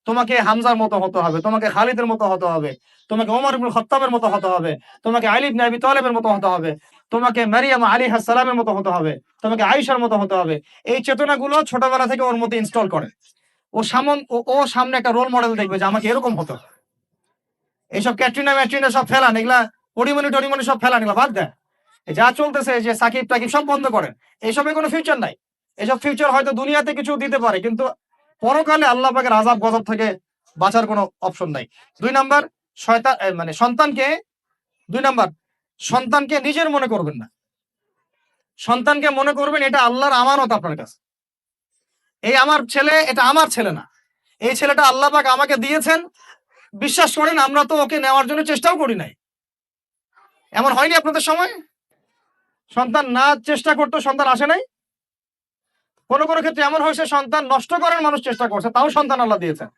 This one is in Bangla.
তোমাকে হামজার মতো হতে হবে, তোমাকে খালিদের মতো হতে হবে, তোমাকে ওমর ইবনুল খাত্তাবের মতো হতে হবে, তোমাকে আলী ইবনে আবি তালেবের মতো হতে হবে, তোমাকে মারিয়াম আলাইহিস সালামের মতো হতে হবে, তোমাকে আয়েশার মতো হতে হবে। এই চেতনাগুলো ছোটবেলা থেকে ওর মধ্যে ইনস্টল করে। ও সামনে একটা রোল মডেল দেখবে যে আমাকে এরকম হতো। এইসব ক্যাটরিনা ম্যাটরিনা সব ফেলান, এগুলা পরিমণি টরিমণি সব ফেলান, এগুলা বাদ দেন। যা চলতেছে যে সাকিব টাকিব সব বন্ধ করেন, এসবে কোনো ফিউচার নাই। এসব ফিউচার হয়তো দুনিয়াতে কিছু দিতে পারে, কিন্তু পরকালে আল্লাহ পাকের আযাব গজব থেকে বাঁচার কোনো অপশন নাই। ২ নাম্বার, শয়তান মানে সন্তানকে ২ নাম্বার, সন্তানকে নিজের মনে করবেন না। সন্তানকে মনে করবেন এটা আল্লাহর আমানত আপনার কাছে। এই আমার ছেলে, এটা আমার ছেলে না। এই ছেলেটা আল্লাহ পাক আমাকে দিয়েছেন। বিশ্বাস করেন আমরা তো ওকে নেওয়ার জন্য চেষ্টাও করি নাই। এমন হয়নি আপনাদের সময়? সন্তান না চেষ্টা করতো সন্তান আসে নাই? কোন কোন ক্ষেত্রে এমন হয়েছে সন্তান নষ্ট করার মানুষ চেষ্টা করছে, তাও সন্তান আল্লাহ দিয়েছেন।